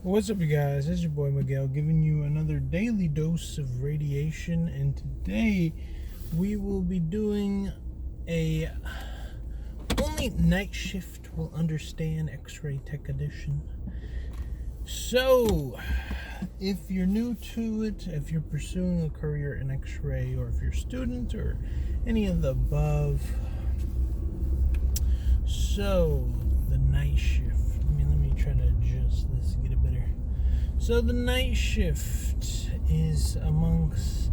What's up, you guys? It's your boy Miguel giving you another daily dose of radiation, and today we will be doing a only night shift will understand X-ray tech edition. So, if you're new to it, if you're pursuing a career in X-ray, or if you're a student, or any of the above, so the night shift. Let me try to adjust this to get it better. So the night shift is amongst.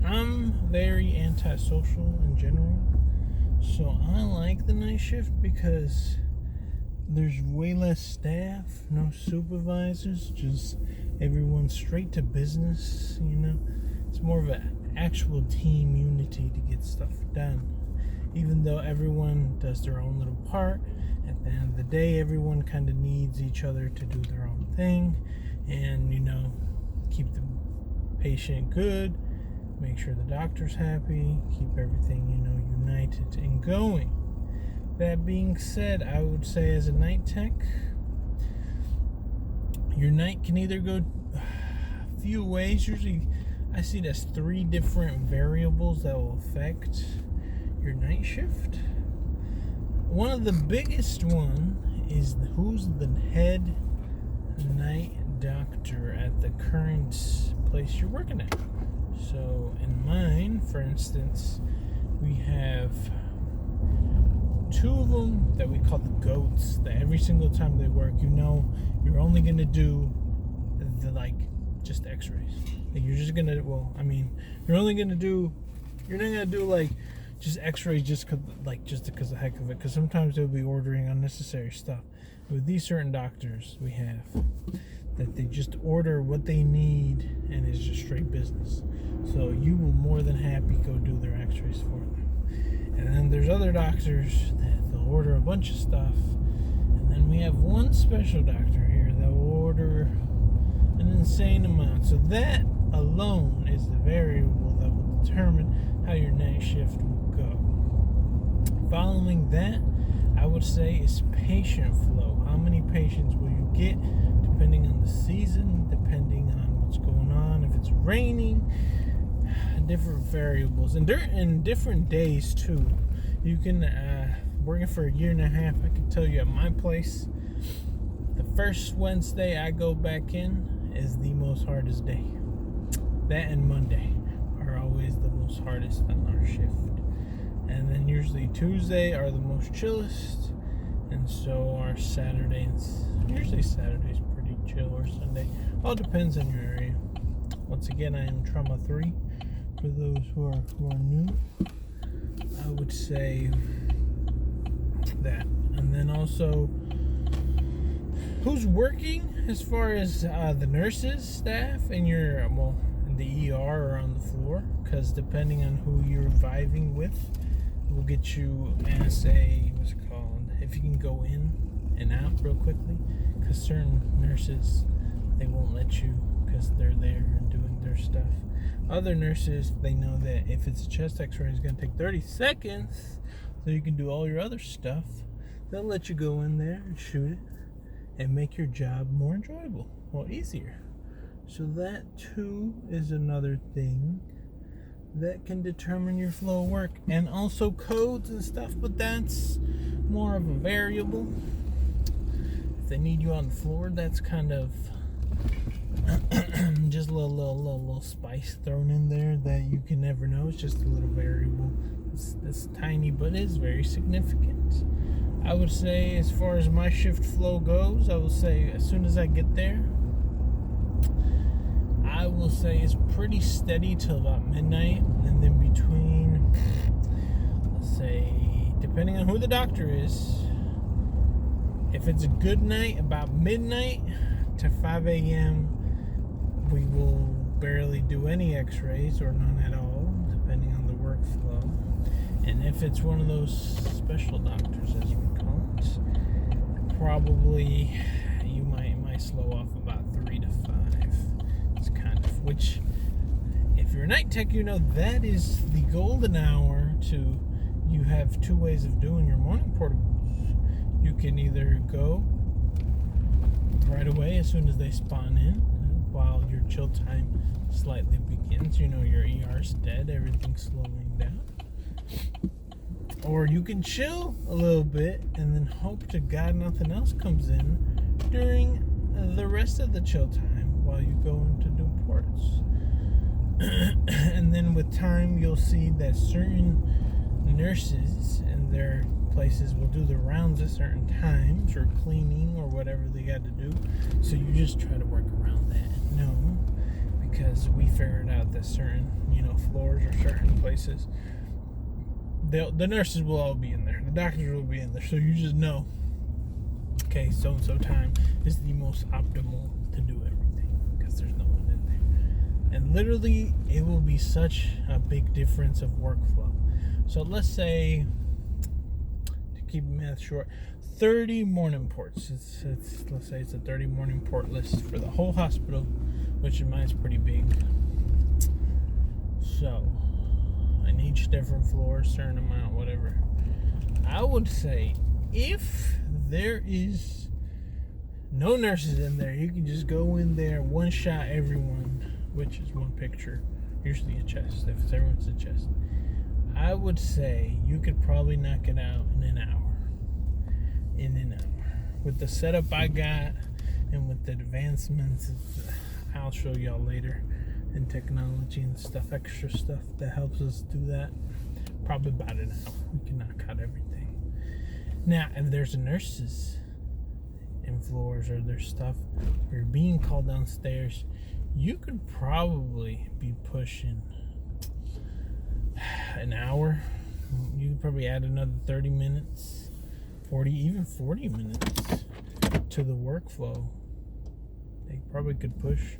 I'm very antisocial in general, so I like the night shift because there's way less staff, no supervisors, just everyone straight to business. It's more of an actual team unity to get stuff done. Even though everyone does their own little part, at the end of the day, everyone kind of needs each other to do their own thing and, keep the patient good, make sure the doctor's happy, keep everything, united and going. That being said, I would say as a night tech, your night can either go a few ways. Usually, I see there's 3 different variables that will affect your night shift. One of the biggest one is who's the head night doctor at the current place you're working at. So in mine, for instance, we have 2 of them that we call the GOATs, that every single time they work, you're only going to do just x-rays. You're just going to, you're not going to do just x-rays just because of the heck of it, because sometimes they'll be ordering unnecessary stuff. With these certain doctors we have, that they just order what they need and it's just straight business. So you will more than happy go do their x-rays for them. And then there's other doctors that they'll order a bunch of stuff. And then we have one special doctor here that will order an insane amount. So that alone is the variable that will determine how your night shift will go. Following that, I would say, is patient flow. How many patients will you get, depending on the season, depending on what's going on, if it's raining, different variables, and different days too. You can, working for a year and a half, I can tell you at my place, the first Wednesday I go back in is the most hardest day. That and Monday are always the most hardest on our shift. And then usually Tuesday are the most chillest, and so are Saturdays. Usually Saturday's pretty chill, or Sunday. All depends on your area. Once again, I am trauma 3 for those who are new. I would say that. And then also, who's working as far as the nurses, staff, and your in the ER or on the floor, because depending on who you're viving with, will get you as if you can go in and out real quickly, because certain nurses, they won't let you because they're there and doing their stuff. Other nurses, they know that if it's a chest x-ray, it's going to take 30 seconds so you can do all your other stuff. They'll let you go in there and shoot it and make your job more enjoyable or easier. So that too is another thing that can determine your flow of work, and also codes and stuff, but that's more of a variable. If they need you on the floor, that's kind of just a little spice thrown in there that you can never know. It's just a little variable. It's tiny, but it's very significant. I would say, as far as my shift flow goes, I will say as soon as I get there, I will say it's pretty steady till about midnight, and then between, let's say, depending on who the doctor is, if it's a good night, about midnight to 5 a.m., we will barely do any x-rays or none at all, depending on the workflow. And if it's one of those special doctors, as we call it, probably you might slow off about 3 to 5. It's kind of, which, if you're a night tech, that is the golden hour to, you have 2 ways of doing your morning portables. You can either go right away as soon as they spawn in, while your chill time slightly begins. You know your ER's dead, everything's slowing down. Or you can chill a little bit and then hope to God nothing else comes in during the rest of the chill time while you go into do ports. And then with time, you'll see that certain nurses and their places will do the rounds at certain times, or cleaning, or whatever they got to do. So you just try to work around that. No, because we figured out that certain, floors or certain places, the nurses will all be in there, the doctors will be in there. So you just know, okay, so and so time is the most optimal to do everything because there's no one in there. And literally, it will be such a big difference of workflow. So let's say, to keep math short, 30 morning ports. Let's say it's a 30 morning port list for the whole hospital, which in mine is pretty big. So, in each different floor, certain amount, whatever. I would say, if there is no nurses in there, you can just go in there, one shot everyone, which is one picture, usually a chest. If it's everyone's a chest, I would say you could probably knock it out in an hour. With the setup I got and with the advancements I'll show y'all later in technology and stuff, extra stuff that helps us do that, probably about an hour. We can knock out everything. Now, if there's nurses in floors or there's stuff, or you're being called downstairs, you could probably be pushing an hour. You could probably add another 30 minutes, 40 minutes to the workflow. They probably could push.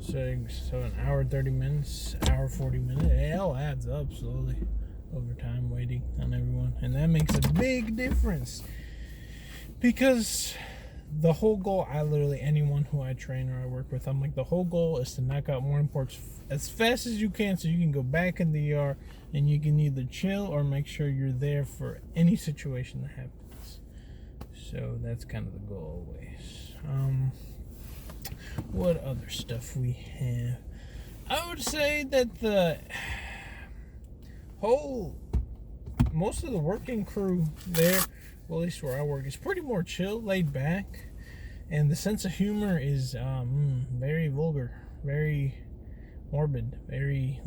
So an hour, 30 minutes, hour, 40 minutes. It all adds up slowly over time, waiting on everyone. And that makes a big difference. Because the whole goal, anyone who I train or I work with, I'm like, the whole goal is to knock out morning ports as fast as you can so you can go back in the ER and you can either chill or make sure you're there for any situation that happens. So that's kind of the goal always. What other stuff we have? I would say that most of the working crew there, well, at least where I work, is pretty more chill, laid back, and the sense of humor is very vulgar, very morbid, very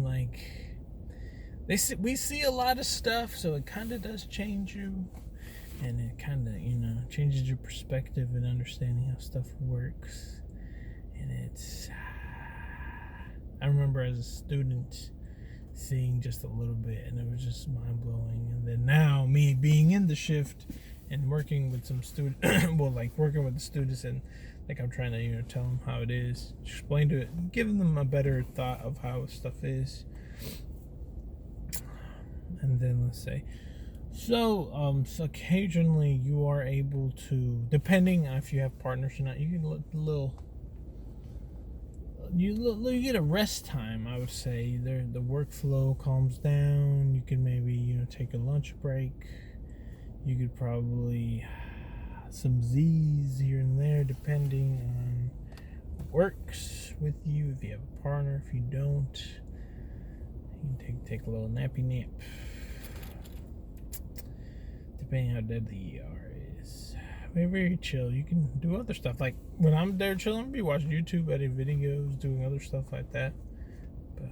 we see a lot of stuff, so it kind of does change you, and it kind of changes your perspective and understanding how stuff works. And I remember as a student seeing just a little bit, and it was just mind-blowing. And then now, me being in the shift and working with some students, working with the students, and I'm trying to tell them how it is, explain to it, giving them a better thought of how stuff is. And then let's say, so occasionally you are able to, depending on if you have partners or not, you can look a little. You get a rest time, I would say. The workflow calms down. You can maybe take a lunch break. You could probably some Z's here and there, depending on what works with you. If you have a partner, if you don't, you can take a little nappy nap, depending how dead the ER is. Very, very chill. You can do other stuff. Like when I'm there chilling, I'll be watching YouTube, editing videos, doing other stuff like that. But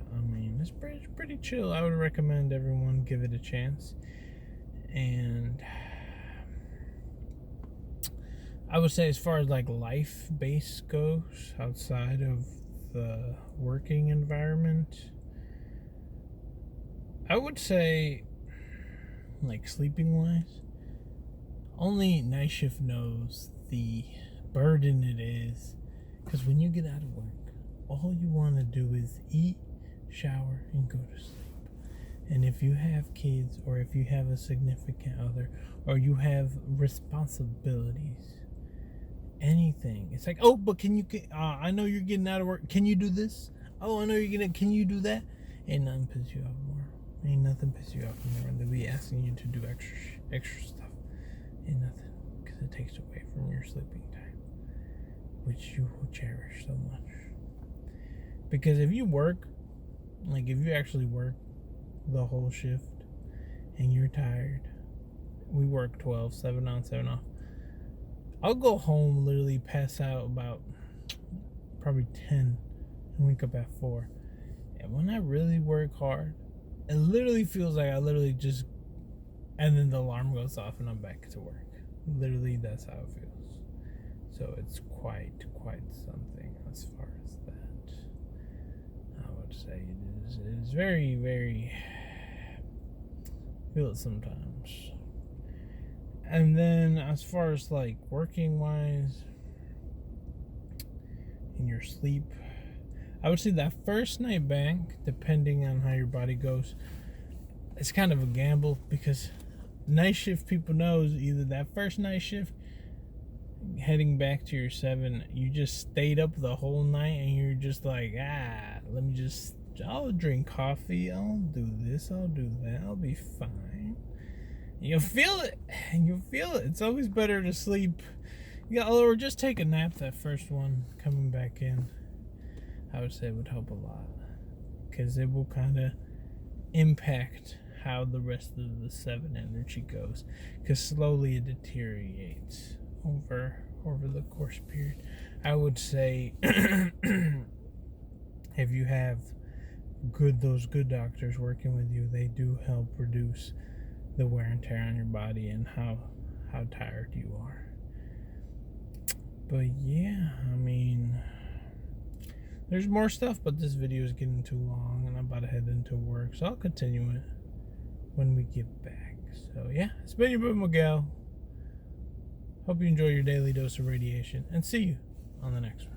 it's pretty chill. I would recommend everyone give it a chance. And I would say, as far as life base goes, outside of the working environment, I would say, sleeping wise, only night shift knows the burden it is. Because when you get out of work, all you want to do is eat, shower, and go to sleep. And if you have kids, or if you have a significant other, or you have responsibilities, anything, it's like, oh, but can you I know you're getting out of work, can you do this? Oh, I know can you do that? Ain't nothing piss you off more. Ain't nothing piss you off more than be asking you to do extra stuff. Ain't nothing, because it takes away from your sleeping time. which you will cherish so much. Because if you work, like if you actually work the whole shift and you're tired, we work 12, 7 on, 7 off. I'll go home, literally pass out about probably 10 and wake up at 4. And when I really work hard, it literally feels like I literally just, and then the alarm goes off and I'm back to work. Literally, that's how it feels. So it's quite something as far as that. I would say it is very, very, feel it sometimes. And then as far as like working wise, in your sleep, I would say that first night back, depending on how your body goes, it's kind of a gamble, because night shift people know is either that first night shift, heading back to your 7, you just stayed up the whole night and you're just like, I'll drink coffee, I'll do this, I'll do that, I'll be fine. You'll feel it. It's always better to sleep. Or just take a nap that first one coming back in. I would say it would help a lot, because it will kind of impact how the rest of the 7 energy goes, because slowly it deteriorates over the course period. I would say if you have those good doctors working with you, they do help reduce the wear and tear on your body and how tired you are. But yeah, I mean, there's more stuff, but this video is getting too long and I'm about to head into work, so I'll continue it when we get back. So yeah, it's been your boy Miguel. Hope you enjoy your daily dose of radiation, and see you on the next one.